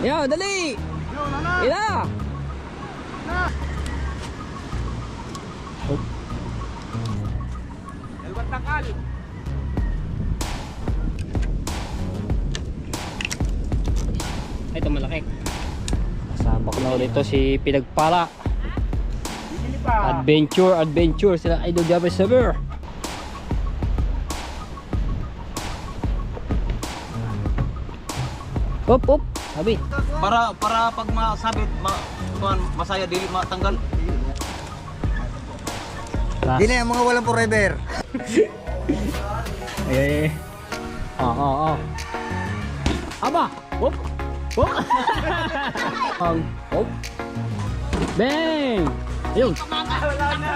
Yo, dali! Yo, nana! Ila! Oh. Elwan takal! Ito malaki. Sabak na ulit ito si Pinagpala. Bibili pa! Adventure sila Idol Gabi Server. Op, sabi. Para pag masabit, masaya dili matanggal. Dili ang mga walang forever. Eh. Oo. Aba, op. Op. Op. Bang. Ayun.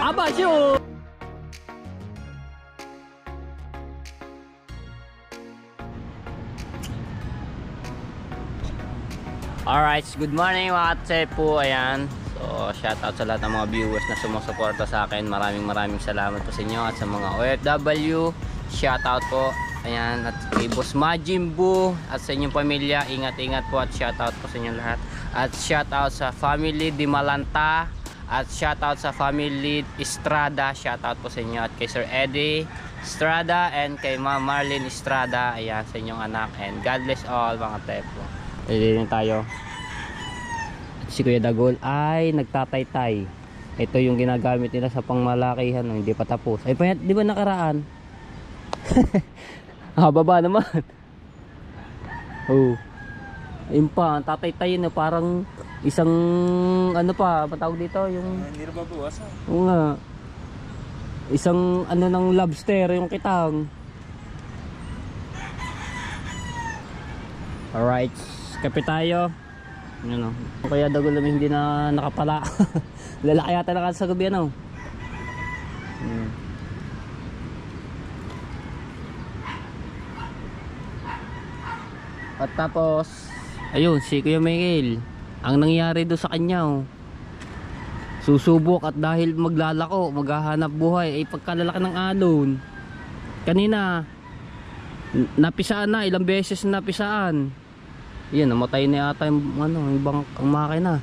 Aba, shoot. Alright, good morning mga katsepo. Ayan, so shout out sa lahat ng mga viewers na sumusuporta sa akin. Maraming salamat po sa inyo. At sa mga OFW, shout out po. Ayan, at kay Boss Majimbu at sa inyong pamilya, ingat po. At shout out po sa inyo lahat. At shout out sa family Di Malanta. At shout out sa family Estrada. Shout out po sa inyo. At kay Sir Eddie Estrada and kay Ma'am Marlene Estrada. Ayan, sa inyong anak. And God bless all mga katsepo. Ililin tayo. Si Kuya Dagol ay nagtataytay. Ito yung ginagamit nila sa pangmalakihan. Hindi pa tapos. Ay, di ba nakaraan? Baba naman. Oh. Ayun pa, tataytay na parang isang ano pa, patawag dito yung Hindi na babawasan. oo nga. Isang ano ng lobster yung kitang. Alright. Kape tayo. Ano, kaya Dagol namin hindi na nakapala. Lalaki yata na sa gabi ano. At tapos ayun si Kuya Miguel. Ang nangyari do sa kanya susubok at dahil maglalako, maghahanap buhay ay pagkalalaki ng alon. Kanina napisaan na, ilang beses napisaan. Yan, namatay na yata yung ang makina.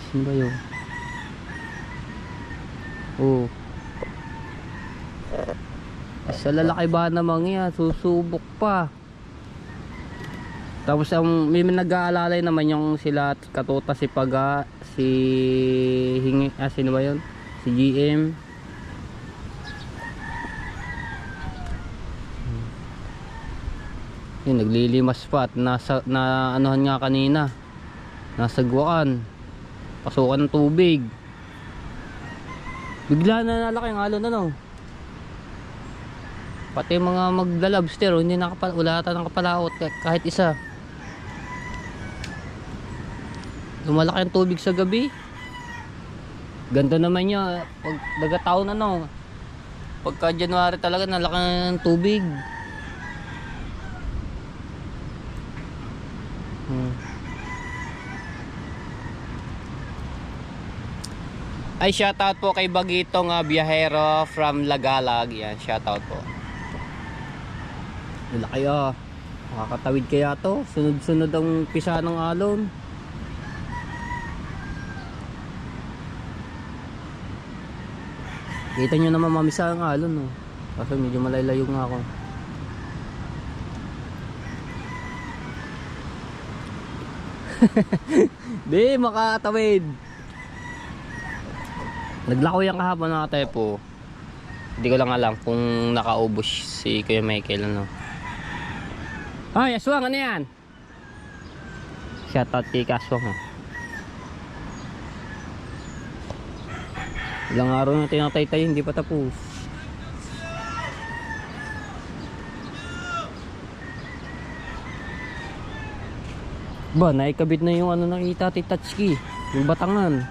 Sino ba yun? Oh. Sa lalaki ba namang yan, susubok pa. Tapos may nag-aalalay naman yung sila Katuta, si Paga, si Hingi, sino ba yun? Si GM. Yun, naglilimas pa at na anuhan nga kanina, nasagwakan, pasukan ng tubig, bigla na nalaki ang alon ano. Pati mga maglalobster hindi wala ata ng kapalaot kahit isa. Lumalaki ang tubig sa gabi. Ganda naman niya pag dagataon ano, pagka January talaga nalaki ng tubig. Ay, shoutout po kay Bagitong Biyahero from Lagalag. Yan, shoutout po. Lalaki makakatawid kaya to. Sunod-sunod ang pisa ng alon. Kita nyo naman mamisa ang alon kasi medyo malaylayo nga ako. Di makatawid. Naglako yung kahapon na katepo. Hindi ko lang alam kung nakaubos si Kuya Michael ano. Ay, aswang ano yan? Shoutout kay Kaswang Ilang araw na tinatay-tay, hindi pa tapos. Ba, naikabit na yung ano nakita Tatsuki, yung batangan.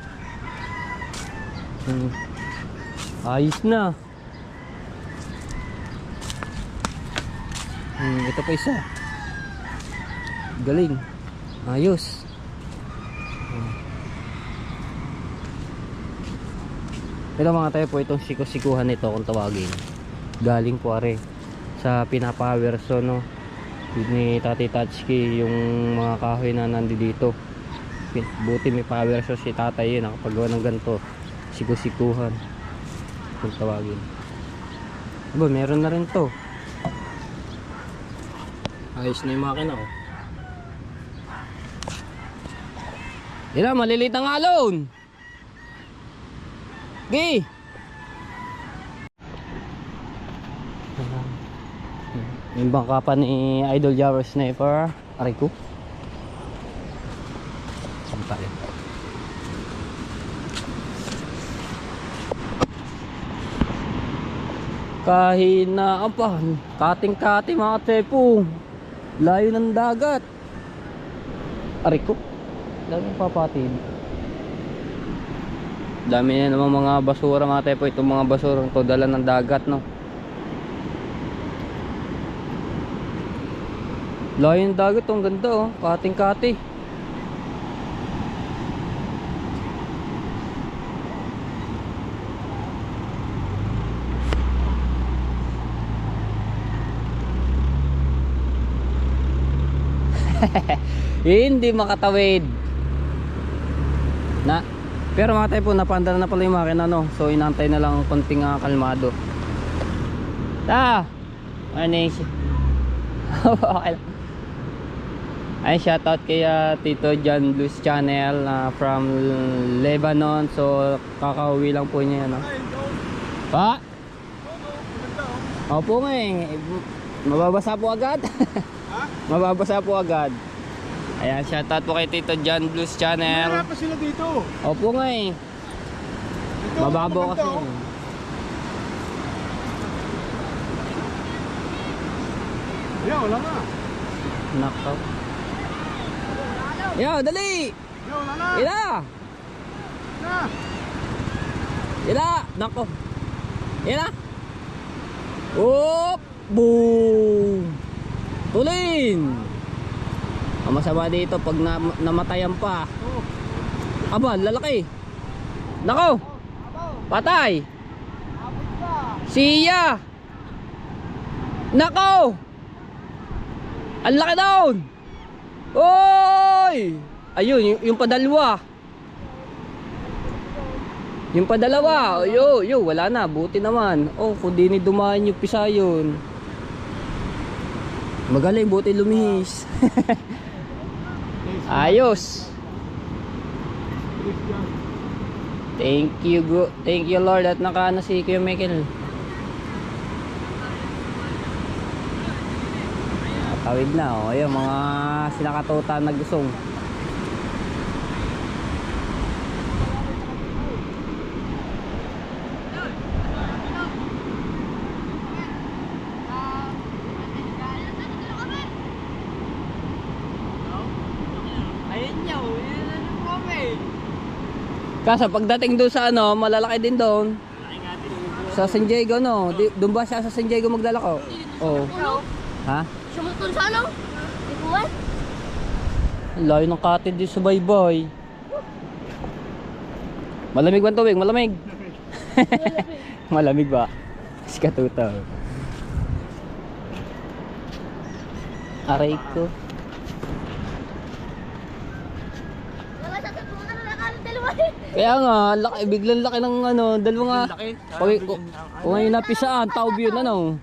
Ayos na. Ito pa isa. Galing. Ayos. Ito mga tayo po, itong sikusikuhan nito kung tawagin. Galing po are sa pinapower so no. ni Tati Tatsuki yung mga kahoy na nandito. Buti may power source si tatay yun, nakapagawa ng ganito, sikusikuhan kung tawagin. Aba, meron na rin to. Ayos na yung makina oh. Yan, maliliit ang alon. Okay. Yung bangka pa ni Idol Jawar Sniper. Aray ko. Saan tayo? Kahinaan pa. Kating-kating mga tepo. Layo ng dagat. Aray ko. Daming papatid. Dami na naman mga basura mga tepo. Itong mga basura ito dala ng dagat, no. Layo ng dagat, ang ganda oh. Kating-kati. Hindi makatawid. Na. Pero mga tayo po, napanda na pala yung makina, no. So inantay na lang konting kalmado. Ano yung okay lang. Ay, shoutout kay Tito John Blues Channel from Lebanon. So kakauwi lang po niya, no. Pa? Opo nga eh. Mababasa po agad. Mababasa po agad. Ayan, shoutout po kay Tito John Blues Channel. Wala pa sila dito. Opo nga eh. Ito, Mababaw kasi. maganda, oh. Yan, wala na. Nako. Yo, dali! Yan, wala na. Ila! Na. Ila! Nako. Ila! Oop! Boom! Tulin! Ang masama dito pag namatayan pa. Aba, lalaki. Nako! Patay! Siya! Nako! Ang laki doon! Oy! Ayun, yung padalwa. Yung padalawa. Yo, wala na. Buti naman. Oh, kung di ni dumaan yung pisa yun. Magaling, buti lumihis. Ayos. Thank you Lord at nakaano si Kuya Michael. Tawid na oh. Ayun, mga sinakatuta na gusong. Kaso pagdating doon sa ano, malalaki din doon. Sa San Diego, no? Doon ba siya sa San Diego maglalako? Oo. Ha? Sumutol sa ano? Ikuan? Layo ng katid din sa baybay. Malamig ba ang tubig? Malamig? Malamig ba? Si katuta. Aray ko. Wala sa tatlo na nakakaroon dalawa. Kaya nga, laki, biglang laki ng ano, dalawa nga. Kung ngayon napisaan, tao yun ano.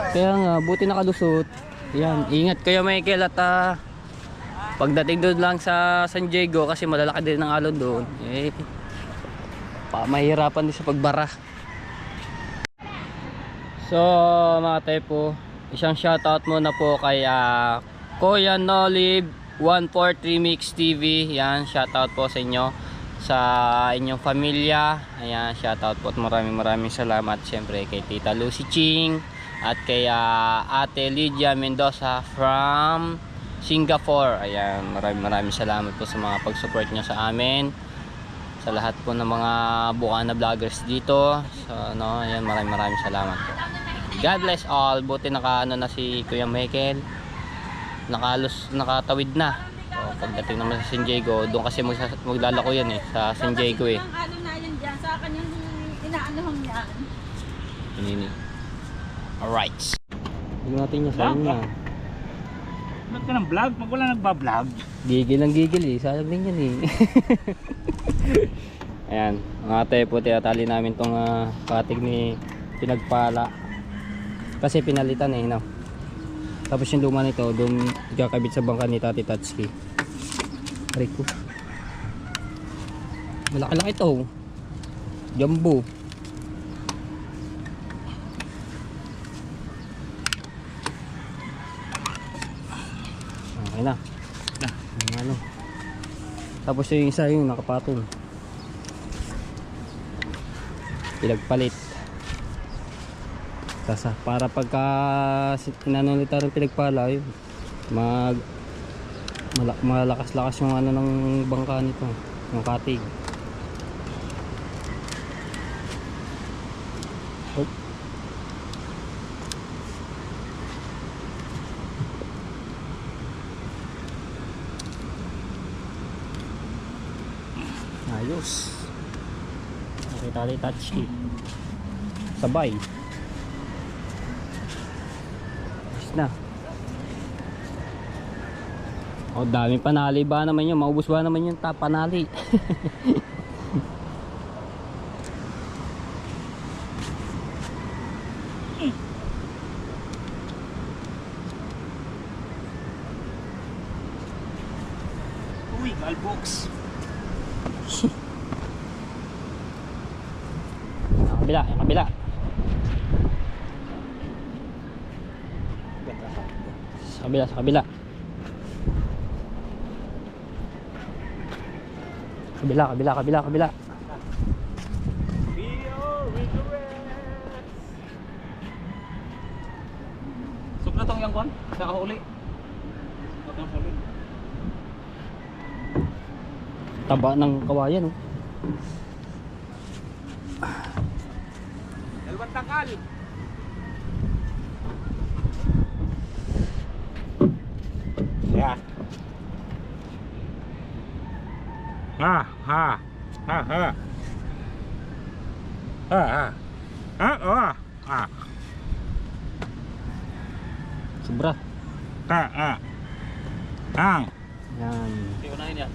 Kaya nga, buti nakalusot. Yan, ingat kayo Michael at pagdating doon lang sa San Diego kasi malalaki din ang alon doon. Eh, mahirapan din sa pagbara. So, mga tepo, isang shoutout muna po kay Kuya Nolib 143 Mix TV. Yan, shoutout po sa inyo, sa inyong pamilya. Ayan, shoutout po at maraming salamat siyempre kay Tita Lucy Ching at kay Ate Lydia Mendoza from Singapore. Ayan, maraming salamat po sa mga pag-support nyo sa amin, sa lahat po ng mga Bukana vloggers dito. So no, ayan, maraming salamat po. God bless all. Buti nakaano na si Kuya Michael, nakatawid na. So, pagdating naman sa San Diego, doon kasi maglalako yan eh, sa San Diego eh. Ang ano na yan dyan, sa kanyang inaanohan yan. Inini. Alright. Hindi natin niya sayang na. Ba't ka ng vlog? Pag wala nagbablog. Gigil ang gigil eh. Sayang din yan eh. Ayan. Mga ate po, tinatali namin tong katig ni Pinagpala. Kasi pinalitan eh, no? Tapos yung luma nito, doon ikakabit sa bangka ni Tati Tatsuki. Rico. Malaki-laki ito. Jumbo. Okay na. Ang ano. Tapos yung isa yung nakapatong. Pinagpalit. Tasa para pagka inanolita rin Pinagpala yun, malakas-lakas yung ano ng bangka nito, yung katig. Oh. Ayos. Nakita rin touch it. Sabay. Na. Oh, dami panali ba naman yun? Maubos ba naman yung panali? Uy, galbox. Kabila, yung kabila. Sa kabila, sa kabila. Kabila, kabila, kabila, kabila. Suk na tong yang kon? Sa kahuli. Taba ng kawayan, oh. Dalawang takal. Ya. Ha ha ha ha. Ha ha. Ha ha. Sobra. Ha ha. Ang. Yan. Iunahin yan.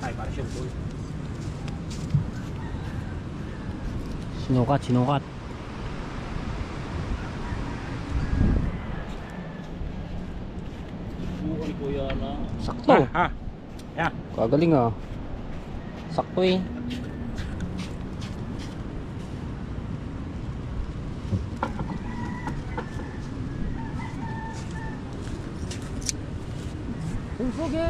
Ay, para siyang bull. Sinukat, sinukat. Buo ni Kuya na. Sakto. Ha. Ya. Kagaling ah. Sakto eh. Don't forget.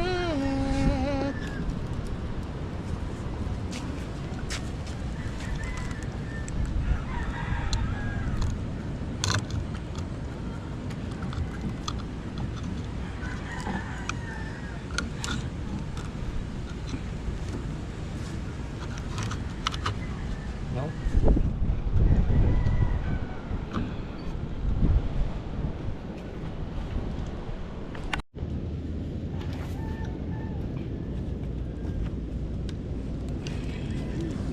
No?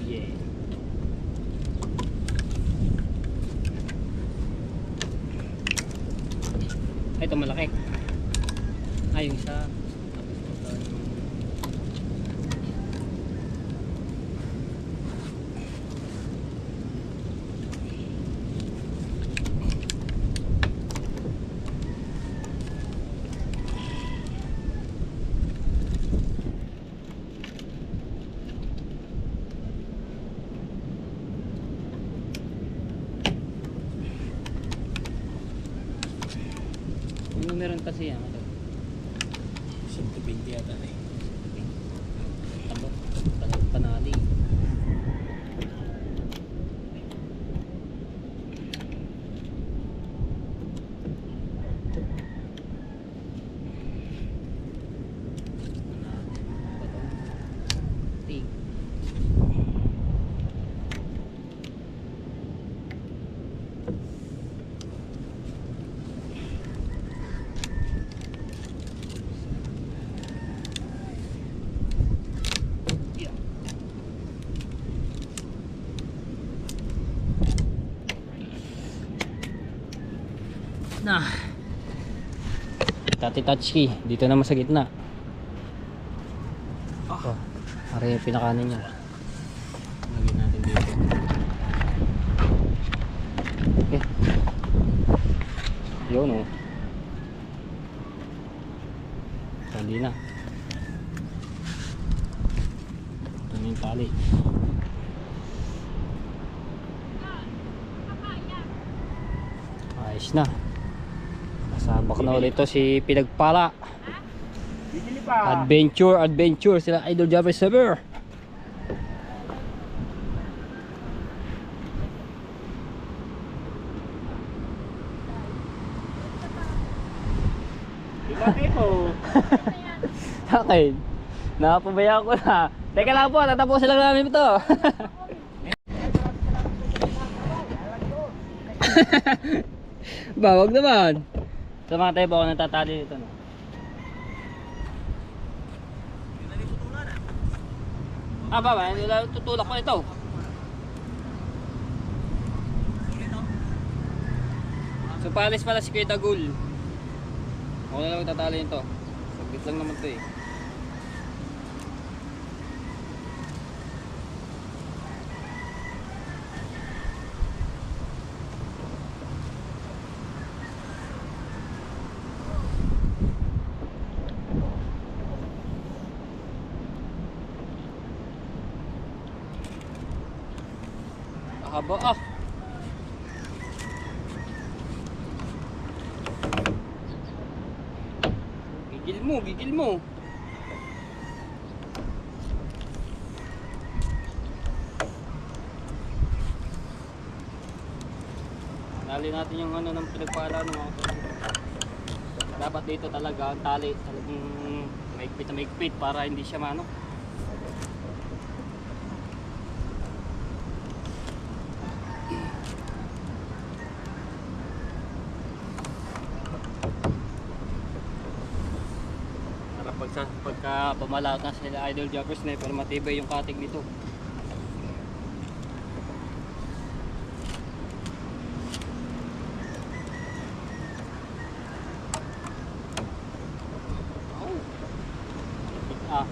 Yeah. Ay, ito malaki. Ay, yung isa. Tapos ito yung... Yung meron kasi yan. Ito. 120 yata eh. Tabo. Panali. Tig. na. Tati Tatsuki, dito naman sa gitna. Oh, ari yung pinakanin niya. Lagyan natin dito. Okay. Yun oh. Tali na. Ito na yung tali. Ayos na. Kasabak na ulit ito si Pinagpala. Bibili pa. Adventure sila Idol Jumper Server. Ilaki ko. Akin. Nakapabaya ko na. Teka lang po, tatapusin lang namin ito. Wag naman. Sama tayo ba ako natatali dito no? Ba, hindi lang tutulak ko ito. So palis pala si Kuya Tagul. Ako na lang tatali ito. Saglit lang naman ito eh. Haba ah. Gigil mo. Tali natin yung ano ng Pinagpala ng mga dapat dito talaga ang tali talagang maigpit para hindi siya mano. Pagka pumalaot na sila Idol Jumper Sniper, matibay yung cutting nito. Ah.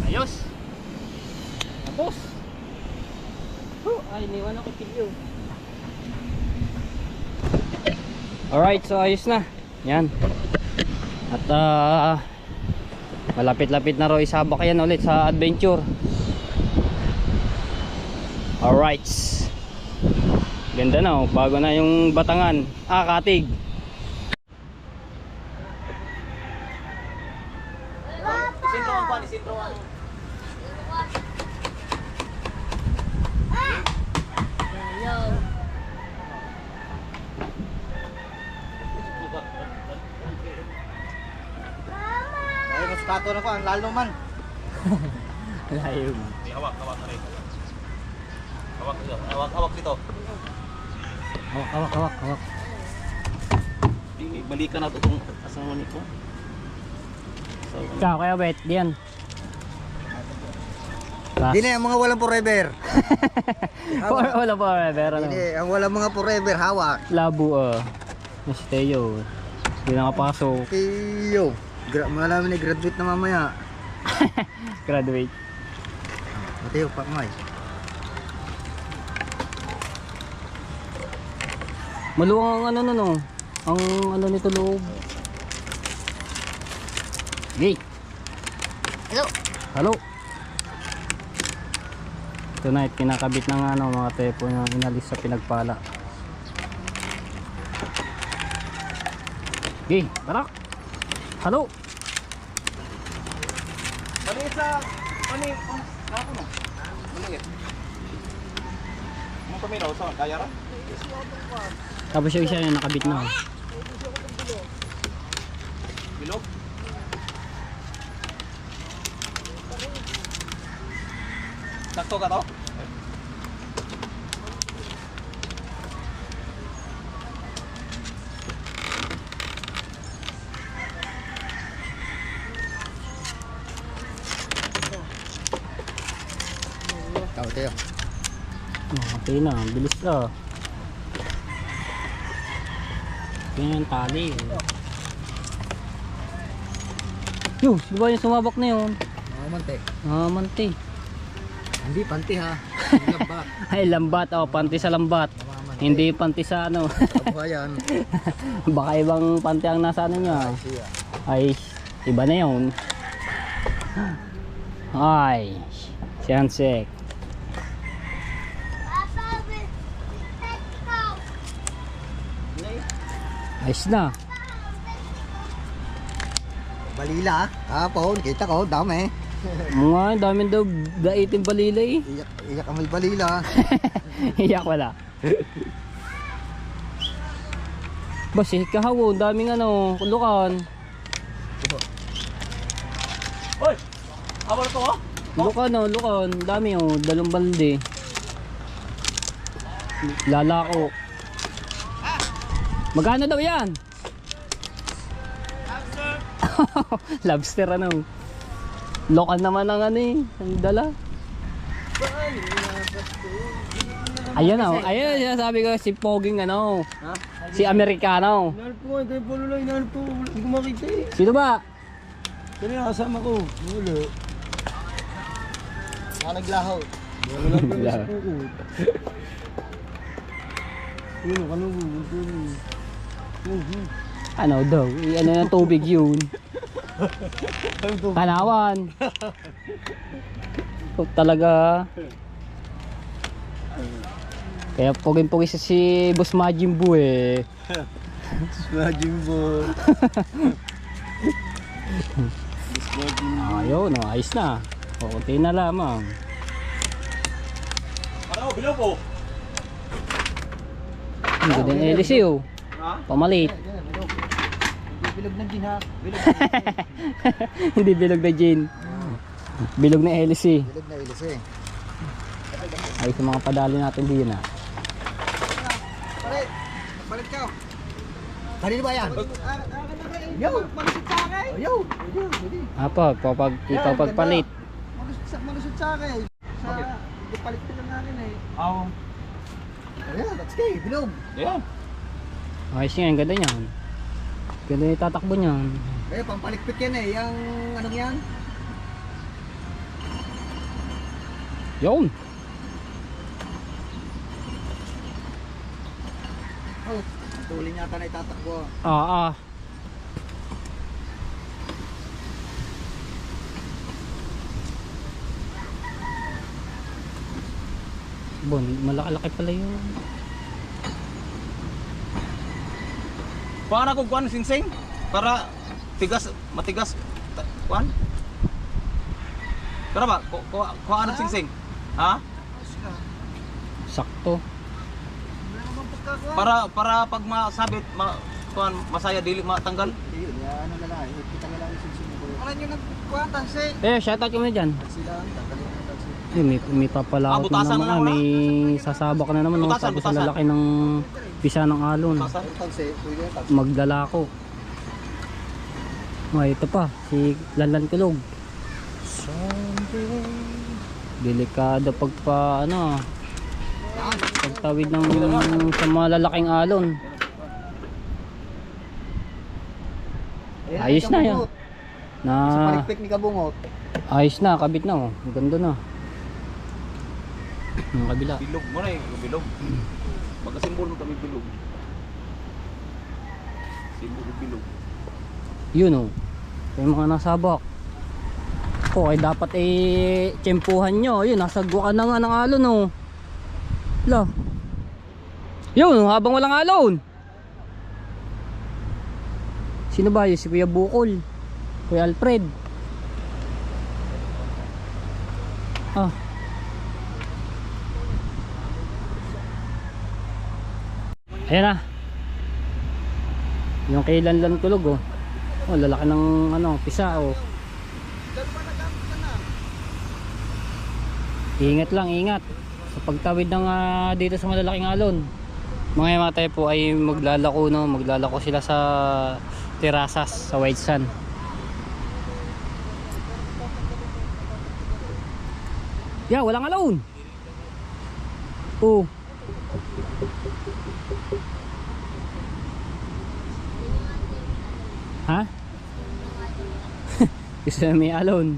Ayos. Tapos. Ay, iniwan ako pilyo. Alright, so ayos na. Yan. At malapit-lapit na raw isabak yan ulit sa adventure. Alright. Ganda na, oh. Bago na yung Batangan. Katig. Isintuan pa, isintuan. Ay, mas kato na ko, ang lalo man. Layo. Hawak na rin. Hawak dito. Hawak. Balikan na ito itong asawa nito. Ikaw, kaya bet, diyan. Hindi na, ang mga walang forever. Wala pa, pero ano. Hindi, ang walang mga forever, hawak. Labo, Mas Teo. Hindi nakapasok. Kiyo. Malaman ni graduate na mamaya. Graduate. Mateo, pakmay. Maluwang ang ano no. Ang ano nito loob. Hey. Hello. Hello. Tonight kinakabit ng ano mga tepo na inalis sa pinagpala. Hey, barak. Hello. Maliit sa... Ako no? Maliit. Ano paminaw sa kaya rin? Tapos yung isa yung nakabit na. Bilog? Sakto ka to? Ikaw, Teo. Okay na, bilis na. Ganyan yung tali. Yo, sino ba yung sumabak na yun? Mga mante. Mante. Hindi, panti ha. Lamba. Ay, lambat. Oh, panty sa lambat. Hindi panty sa ano. Kabuhayan. Baka ibang panty ang nasa ano niya. Siya. Ay, iba na yun. Ay, siyansek. Ayos na. Balila ha. Hapon, kita ko, dami. Mga daming daw daitin balila eh. Iyak ang may balila. Iyak wala. Basi kahawon, daming ano, lukan. Hoy! Awal to ha? Lukan oh, lukan. Dami oh, dalong balde. Lalako. Magkano daw yan? Lobster. Lobster ano. Local naman ang ano eh. Ang dala. Ayan oh. Ayan yung sabi ko si Poging ano. Si Amerikano. Inaan po nga, tayo polo lang, inaan po. Hindi ko makita eh. Sino ba? Kanina kasama ko. Wala. Naglaho. Wala lang pala sa puko. Yun, kanong gugulo. Ano daw? Ano yung tubig yun? Kanawan. So, talaga. Kaya pugin-pugi si Boss Majin Buu eh. Smudging po. Ayun, no, ayos na. O, kunti na lamang. Ano? Bilog po? Ang ganda ng LC oh. Pamalit. Bilog na din ha. Hindi bilog na gin. Bilog na LC. Bilog na ilis eh. Ayos yung mga padali natin din ah. Balik ka. Kanino ba yan? Yo! Malusot sa akin! Yo! Apa, pagpalit. Malusot sa akin. Sa... Ipalit ko lang natin eh. Aw. Ayan, that's kay. Bilog. Ayan. Ayos nga, ang ganda niyan. Ganda yung tatakbo niyan. Eh, pampalikpit yan eh. Yung anong yan? Yun! Oh, Tuloy niya na itatakbo. Oo. Bon, malaki-laki pala yun. Paano kung kuan singsing? Para tigas, matigas. Kuan? Para ba? Kuan singsing? Ha? Sakto. Para pag masabit, kuan masaya dili matanggal. Ayun, ano na lang. Kita nila ang singsing ko. Ano nyo nagkuwatan si? Shoutout kami dyan. Sila ang tatalin na taxi. May papalaot na Butasan naman. na naman, May sasabak na naman. Butasan, Tapos sa butasan. lalaki ng pisa ng alon. Masa? Taxi, pwede yung taxi. Maglalako. Ito pa. Si Lanlan Kulog. Delikado pagtawid ng sa mga lalaking alon. Ayos na yan. Sa palikpik ni Kabungot. Ayos na, kabit na. Ganda na. Ang kabila. Bilog mo na bilog. Magkasimbol mo kami bilog. Simbol bilog. Yun yung mga nasabak. Ay dapat tsempuhan nyo. Yun, nasagwa ka na nga ng alon La. Yun, habang walang alon. Sino ba yun? Si Kuya Bukol, Kuya Alfred. Ayan na. Yung kay Lanlan Kulog lalaki ng pisa Ingat lang, ingat sa pagtawid ng dito sa malalaking alon. Mga matay po ay maglalako sila sa terasas sa White Sand. Walang alon. Ha? Gusto na may alon.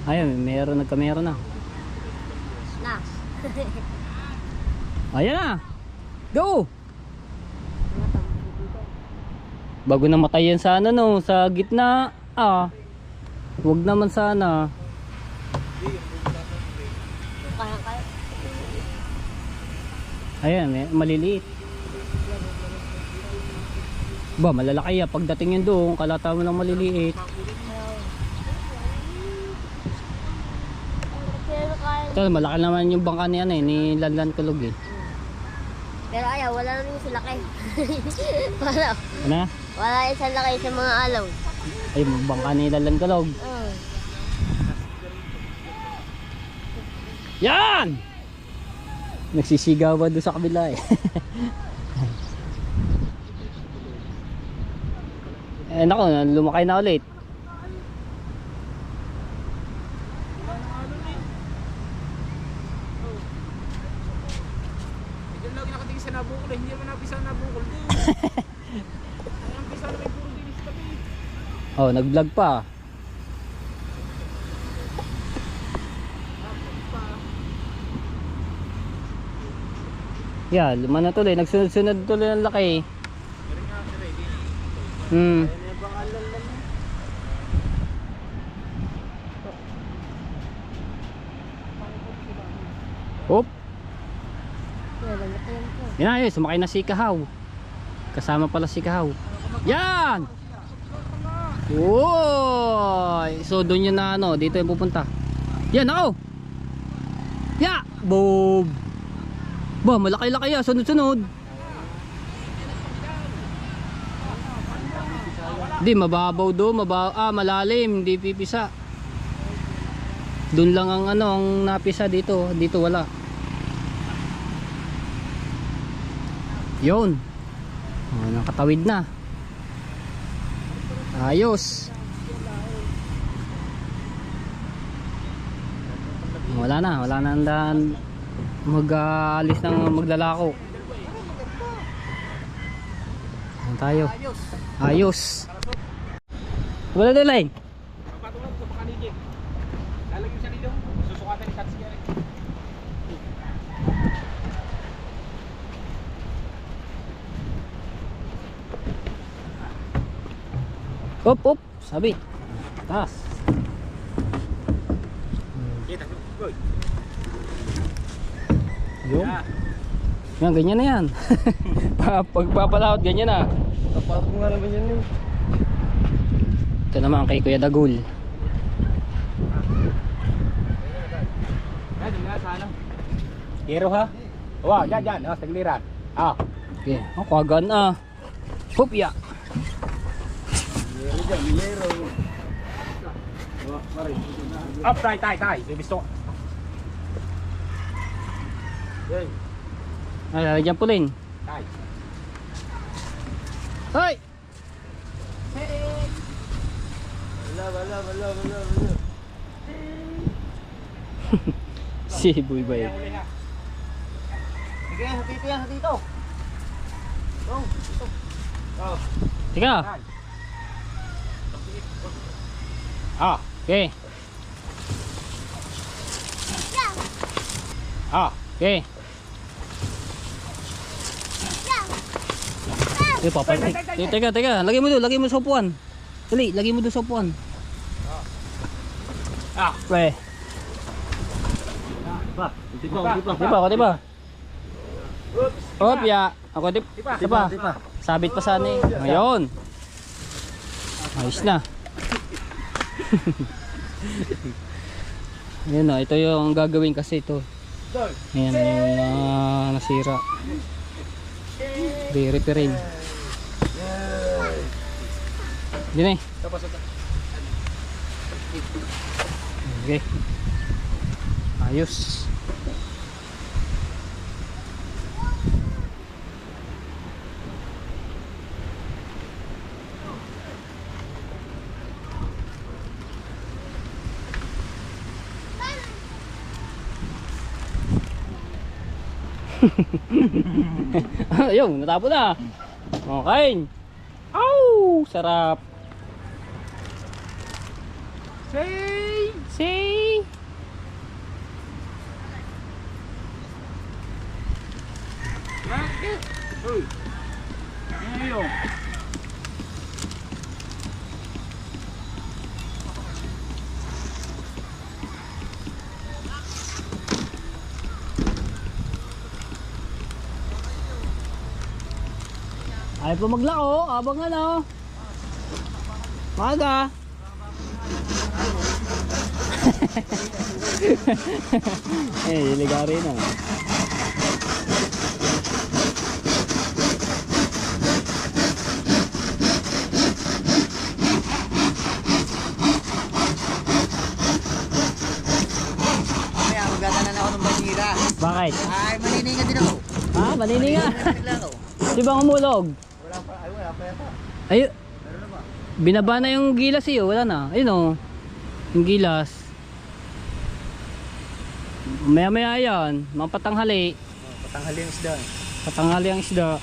Ayun, nagkamera na. Nas. Ayan na. Go! Bago na matayan sana sa gitna. Huwag naman sana. Kaya. Ayan, maliliit. Malalaki pagdating yun doon, kalata mo ng maliliit. Malaki naman yung bangka ni Lanlan Kulog Pero wala na rin sila laki. Wala isang laki sa mga alaw. Ay, bangka ni Lanlan Kulog. Yan! Nagsisigawan doon sa kabila Nako, lumakay na ulit. Diyan lagi nakatingin sa nabukol hindi naman napisa nabukol din. Ang pisa na may puro dinis kami. Nag-vlog pa. Lumana tuloy, nagsunod-sunod tuloy ng laki. Yan sumakay na si Kahaw. Kasama pala si Kahaw. Yan! So doon yun na dito yung pupunta. Yan ako! Boom! Malaki-laki sunod-sunod. Hindi, mababaw doon, malalim, hindi pipisa. Doon lang ang napisa dito wala. Yun. Nakatawid na. Ayos. Wala na ang daan. Mag-alis ng maglalako. Tayo. Ayos. Wala delay. Papatulog sa pakanigig. Lalagyan siya dito. Susukatan ni Tatsuya. Up, up. Sabit. Taas. Kita, boy. Yung. Yan, ganyan na yan. Pagpapalawat, ganyan na. Tapos ko nga naman yan eh. Ito naman kay Kuya Dagul. Yan, nga sana. Hero ha? Wow, dyan. Oh, tagliran. Ah. Okay. Oh, kagan ah. Hupya. Yero dyan, yero. Mari. Up, tay. Bibisto. Yan. Ay, lalagyan pulin. Tay. Hoy! Wala. Si Buybay. Sige, dito yan, dito. Oh, dito. Oh. Tika. Tay. Ah. Okay. Ah. Okay. Eh, papatik. Teka. Lagay mo doon sa upuan. Dali, lagay mo doon sa upuan. Ah. Pre. Pa, Di ba? Hop, ya. Ako di pa. Sabit pa sana eh. Ngayon. Ayos na. Ayan na, ito yung gagawin kasi ito. Ayan yung nasira. Re-repairing. Dini. Okay. Ayos. Ayun, natapon na. Okay. Au, sarap. Say. Bakit? Uy. Ano yun? Ayaw pa maglako, abang ano. Maga. Ligari na. Kaya magdadanan ako ng banira. Bakit? Ay, maniningan din ako. Ah, manininga. Maniningan ako. Di ba umulog? Wala pa yata. Ay, binaba na yung gilas eh, wala na. Ayun oh. Yung gilas. Maya yan, mapatanghali. Patanghali ang isda. Patanghali ang isda.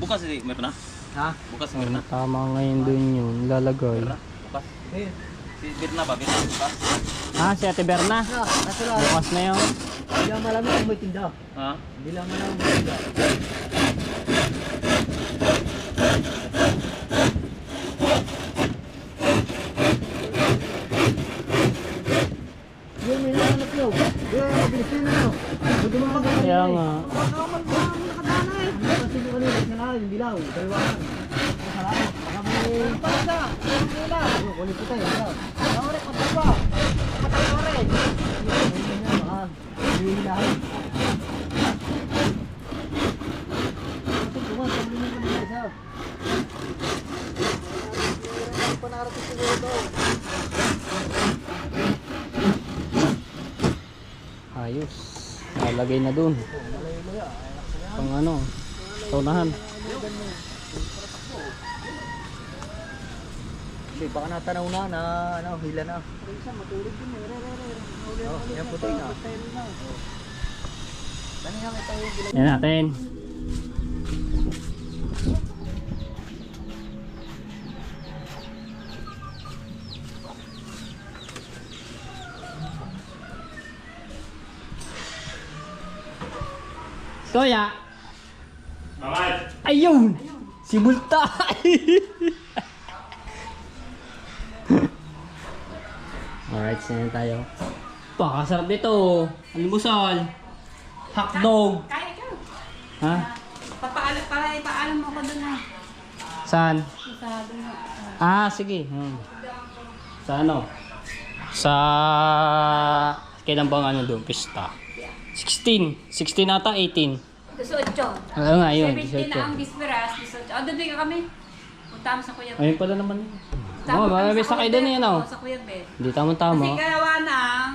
Bukas sih, meron na. Ha? Bukas meron na. Tama ngayon dun yun, lalagay. Bukas. Ayun. Si Birna ba? Birna bukas. Ah, si Ate Berna. Nasa lang. Bukas na yun. Hindi lang malamig kung may tinda. Ha? Hindi lang malamig kung may tinda. Yung may nakalap nyo. Yung bilisin na nyo. Kaya nga. Kasi yung kanina, sinala, yung dilaw, kaliwangan. Salamat. Baka may... Pala! Kulit ko tayo, dilaw. Naurek, mataba. Mataba rin. Hindi hilahin. Kasi kuman, pamilin mo na isa. Panarating siguro ito. Ayos. Lalagay na dun. Pang ano, taunahan. Kasi baka natanaw na ano, hila na. Isa matulog din eh. Oh, yan puti na. Tani nga ito yung bilay. Yan natin. Soya. Ayun! Si Bulta! Alright, sinayin tayo. Pakasarap nito. Almusal. Hotdog. Kaya ka. Ha? Ipaalam mo ko doon na. Saan? Sa doon na. Ah, sige. Sa ano? Sa... Kailan bang ano doon? Pista. 16. 16 ata, 18. 18. Oo nga, yun. 17 na ang bisperas. 18. O, doon ka kami. Punta mo sa Kuya Ben. Ayun pala naman. Tama Oo, kami marami sa sakay Kuya doon Ben. yan, oh. Oo, sa Kuya Ben. Hindi tama-tama. Kasi gawa ng...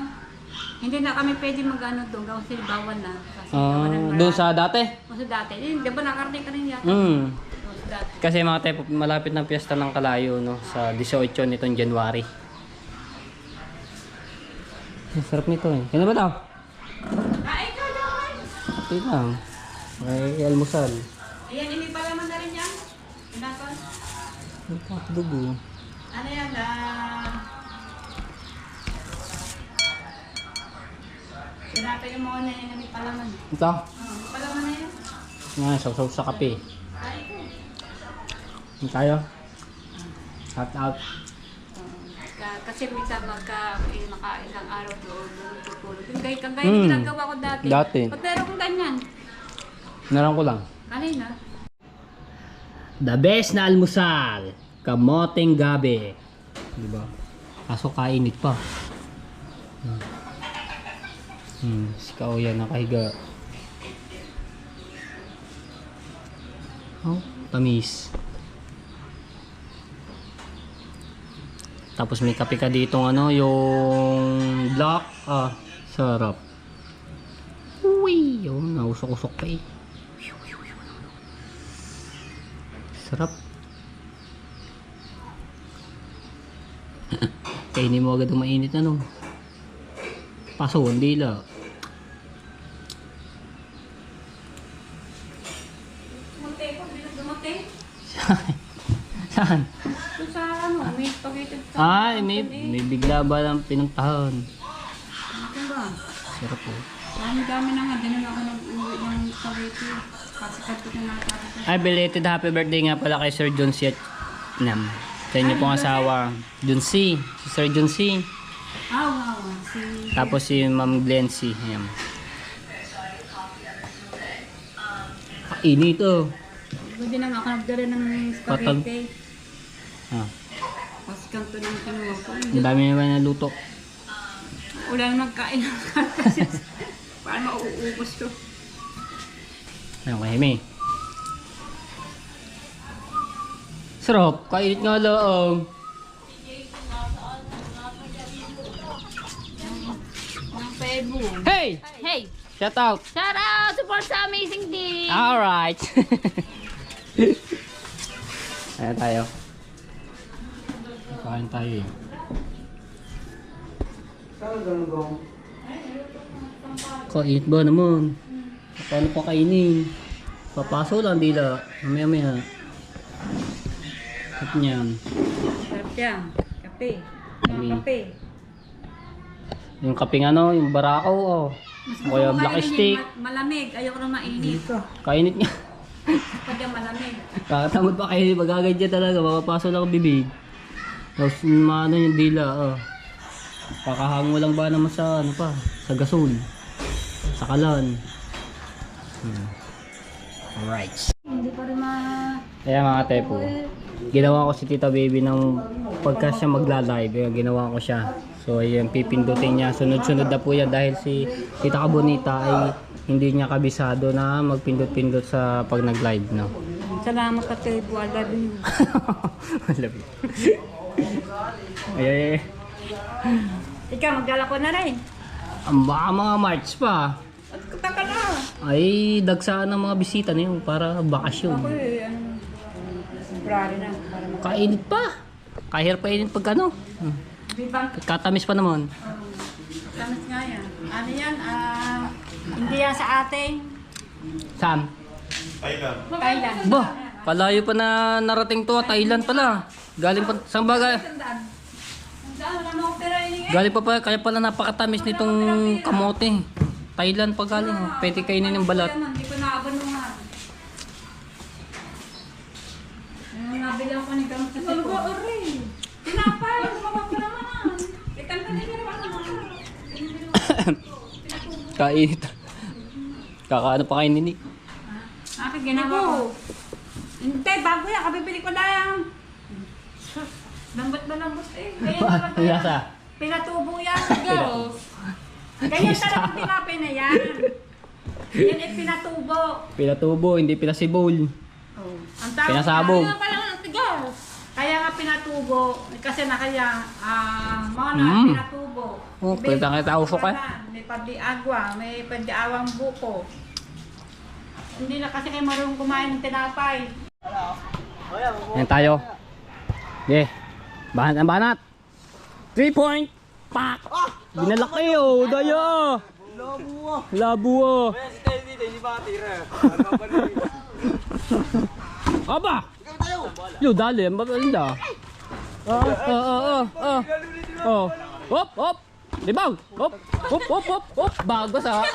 Hindi na kami pwede mag-ano doon. Gawin sila bawal na. Kasi gawa ng Doon sa dati? O sa dati. Di ba nakarating ka rin yata? Hmm. O sa dati. Kasi mga tepo, malapit ng piyesta ng Kalayo, no? Sa 18 nitong January. Ang sarap nito eh. Kaya ba daw? Ikaw daw. Okay lang. May almusal. Ayan, hindi pala man na rin yan. Pinakon. Ang dugo. Ano yan? Pinapay yung mga na yan. Hindi pala man. Ito? Hindi pala man na yan. Nga, saw-saw sa kape. Ay, ko. Ano tayo? Hot out. Kasi minsan maka-ilang araw doon tutulog. Yung gaya yung ginagawa ko dati. Dati. Pag meron kong ganyan. Naran ko lang. Kanina. The best na almusal. Kamoteng gabi. Diba? Kaso kainit pa. Si Kauya nakahiga. Oh, tamis. Tapos may kape ka dito ano, yung black. Ah, sarap. Uy, yun, nausok-usok pa eh. Sarap. Kainin mo agad ang mainit ano. Paso, hindi lang. Munti ko, hindi na dumating. Saan? Doon sa ano, may spaghetti. Ay, may bigla ba lang pinuntahan? Ano ba? Sarap po. Dami na nga, din na ako nag-uwi ng spaghetti. Kasi kadto na natin. Ay, belated happy birthday nga pala kay Sir John C. Nam. Sa inyo pong asawa. John C. Si Sir John C. Wow. Tapos si Ma'am Glenn C. Ayan. Init oh. Pwede na nga ako nagdala ng spaghetti. Ah, Kasi kanto ng kinuha ko. ang dami naman na luto. Wala na magkain ng kasi paano mauubos ko. Ayun, kahime. Sarap. Kainit nga lang. Ang pebo. Hey! Hey! Shout out! Shout out! Support sa amazing team! Alright! Ayan tayo. Kain tayo eh. Kainit ba naman? Paano pa kainin? Papaso lang dila. Mamaya-maya. At niyan. Sarap yan. Kape. Kape. Kape. Yung kaping ano, yung barako oh. O kaya black stick. Malamig. Ayoko na mainit. Kainit nga. Pag yung malamig. Kakatamad pa kayo. Magagad talaga. Mapapaso lang ang bibig. Tapos maano yung dila oh. Kakahango lang ba naman sa ano pa? Sa gasol. Sa kalan. Alright. Hindi pa rin Kaya mga tepo, ginawa ko si Tita Baby ng pagka siya magla-live, ginawa ko siya. So ayan, pipindutin niya. Sunod-sunod na po yan dahil si Tita Kabonita ay hindi niya kabisado na magpindot-pindot sa pag nag-live, no? Salamat ka kay Bu. I love you. I love you. Ay. Ikaw, magdala ko na rin. Ang baka mga March pa. At taka na. Ay, dagsaan ng mga bisita na yun para bakasyon. Ako ano, February na. Para Kainit pa. Kahirap kainin pag ano. Katamis pa naman. Tamis nga yan. Ano yan? Hindi yan sa ating Saan? Thailand. Ba, palayo pa na narating to. Thailand pala. Galing pa, saan ba galing pa kaya pala napakatamis nitong kamote. Thailand pa galing. Pwede kainin ng balat. Hindi ko naabanuhan. Nabilang ko ni Gamot kasi ko. Tinapay, lumabak ko naman. Ikan ka na naman naman. Kainit. Kakaano pa kainin ni? Akin ginawa ko. Hindi, bago yan. Kabibili ko na yan. Lambot ba lambot eh. Ganyan talaga Nasa? yan. Pinatubo yan. Girls. Ganyan talaga tinapay na yan. Yan ay pinatubo. Pinatubo, hindi pinasibol. Oh. Ang tawag Pinasabog. Kaya pala ng tigas. Kaya nga pinatubo. Kasi na kaya, mga na pinatubo. Oh, pwede nga tausok eh. May pabdi-agwa, may pabdi-awang buko. Hindi na kasi kayo marunong kumain ng tinapay. Ayan tayo. Okay. Banat ang banat. 3 point. Pak! Binalak kayo. Daya. Labuo. Aba! Yo, dali. Ang babalinda. Oh. Hop, hop. Libaw. Hop, hop, hop, hop, hop. Bagos ah.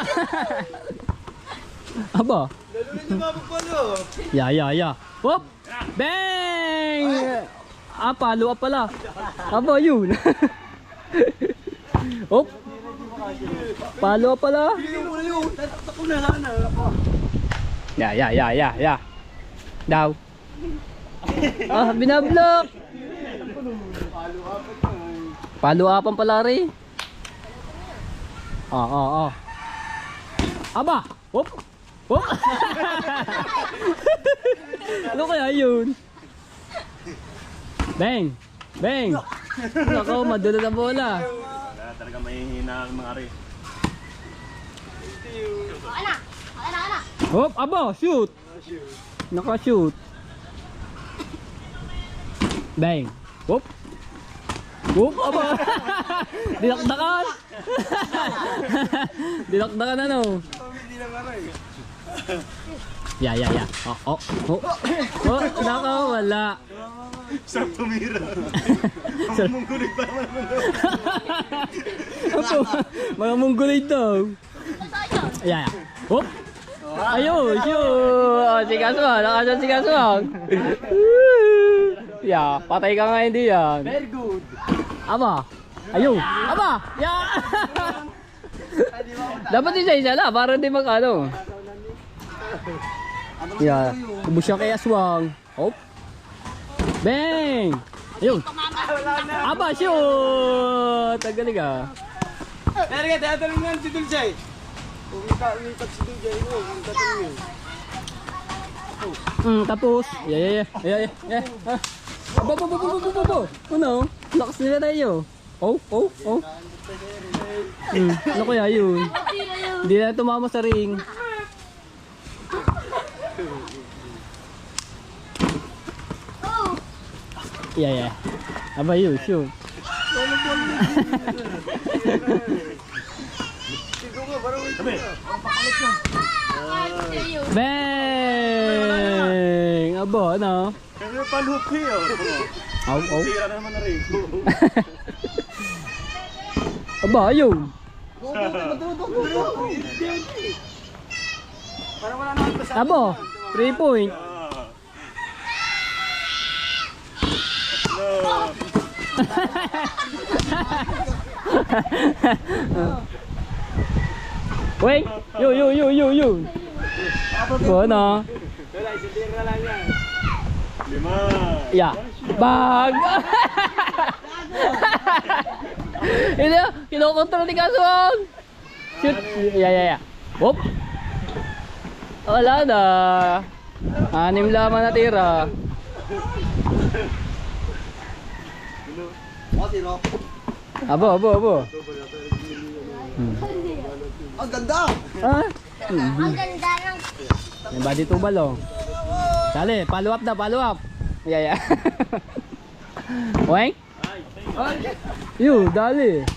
Aba. Ya. Hop. Bang! Palo pala. Aba yun. Hop. Palo pala. Ya. Daw. Binablok. Palo-apan pala rin. Aba. Hop. Hop. Ano kaya yun? Bang. Nako, madula na bola. Talaga may hina ang mga rin. Ana. Hop, aba, shoot. Naka-shoot. Bang. Hop. Hop, aba. Dinakdakan. Dinakdakan ano? Ya. Oh. Naka, wala. Sarap tumira. Munggulit pa naman. Mga munggulit daw. Ya. Hop. Ayun, shoot. Sigaswag. Nakasya sigaswag. Ya, patay ka nga hindi yan. Very good. Aba. Ayun. Aba. Ya. Dapat isa-isa na para hindi mag-ano. Ya. Ubus siya kay Aswang. Hop. Bang. Ayun. Aba, shoot. Tagalig ah. Pero nga, tatanong nga si Dulce. Umikat si Dulce. Tapos. Ya. Aba. Ano? Lakas nila tayo. Oh. Ano kaya yun? Hindi na tumama sa ring. Ya. Aba yun, shoot. Bang! Aba, ano? Kasi palupi oh. Aw. Tira naman na rin. Aba, ayun. Aba, 3 point. Wait, yo. Ano? Wala, isitira lang yan. 5. Ya. Bag. Ini kinokontrol ni Kaswang. Shoot. Ya. Hop. Wala na. 6 lamang natira. Abo. Ang ganda! Ang ganda ng... May body tubal oh. Dali, follow up. Ya. Weng? Yo, dali.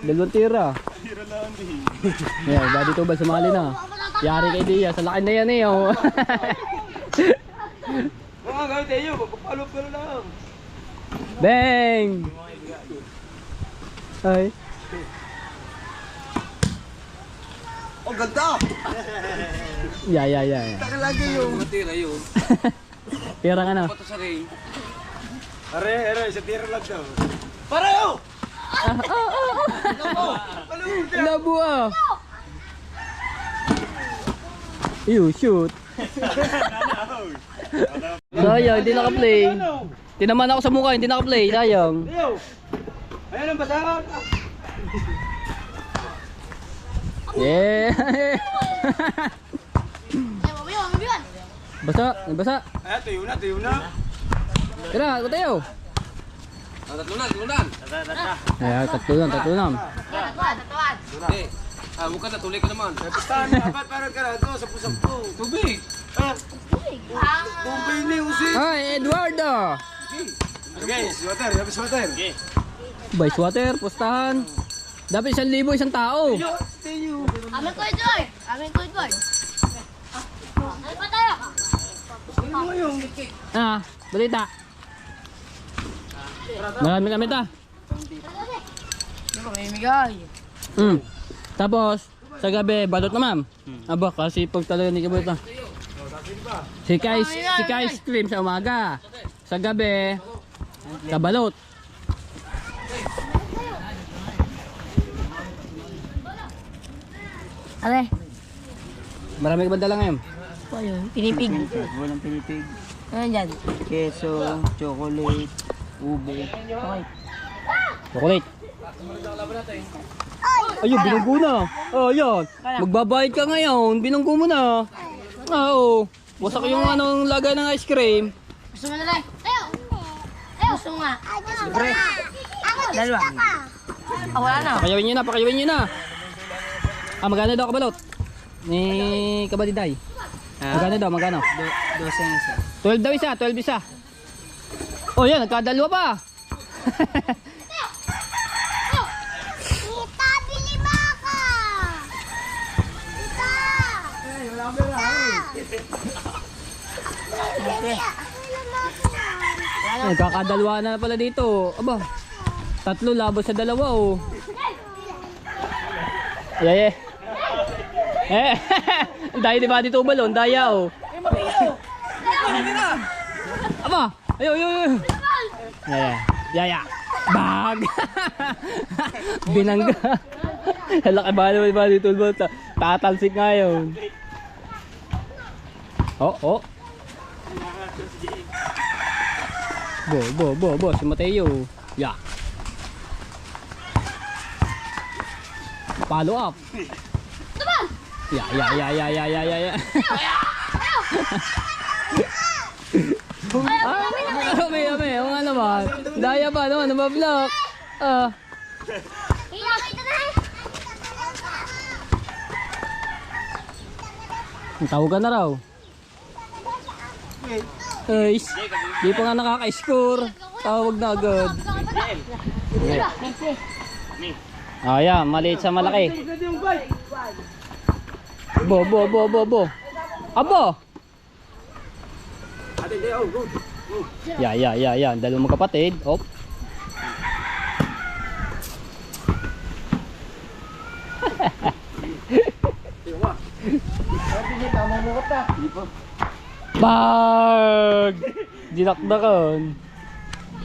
Dalawang tira. Tira lang din. Yeah, dadi to ba sumali na? Yari kay Dia, sa laki na yan eh. Oh. Mga gawin tayo, magpapalop ka lang. Bang! Ay. Oh, ganda! Yeah. Taka lagi yung... Tira yun. Tira ka na. Pato sa ring. Are, sa tira lang daw. Pareho! Labo ah. Ew, shoot. Sayang, hindi naka-play. Tinaman ako sa mukha, hindi naka-play. Sayang. Leo! Ayan ang basahan. Yeah. Mabiwan. Basa. Ayan, tuyo na. Tira, tayo. Tatlo na. Ay, tatlo lang. Tatuan. Eh, mukha na, tuloy ka naman. Bastahan, dapat parang karado, sapu-sapu. Tubig. Ah, tubig ni Uzi. Ay, Eduardo. Okay, swatter, yabi swatter. Vice water, pustahan. Dapat 1,000 isang tao. Amin ko Joy. Ano pa tayo? Ah, balita. Marami kami ta. Tapos, sa gabi, balot na ma'am. Aba, kasi pag talaga ni kabalot na. Si Ice Cream sa umaga. Sa gabi, kabalot. Ale. Marami ka ba dala ngayon? Pinipig. Walang pinipig. Ano dyan? Keso, chocolate, ube. Chocolate. Ayun, binunggo na. Oh, yan. Magbabayad ka ngayon. Binunggo mo na. Oo. Wasak yung anong lagay ng ice cream. Gusto mo na lang? Tayo. Gusto mo nga. Libre. Dalawa. Wala na. Pakayawin nyo na. Ah, magkano daw kabalot? Ni Kabadiday. Magkano? 12 daw isa, 12 isa. Oh, yan, nagkadalawa pa. Tita, bili ba ka? Nagkakadalawa na pala dito. Aba, 3 labos sa 2 oh. Ay. Daya di ba dito balon? Daya oh. Aba, ayo. Yaya. Bag. Binangga. Laki ba dito ba? Tatalsik ngayon. Oh. Bo, si Mateo. Ya. Follow up. Ya. May, yung ano ba? Daya pa naman, nabablock. Tawagan na raw. Ay, di pa nga nakaka-score. Tawag na agad. Ayan, maliit sa malaki. Bo. Abo! Ya. Dalawang magkapatid. Hop. Bag! Dinakdakan.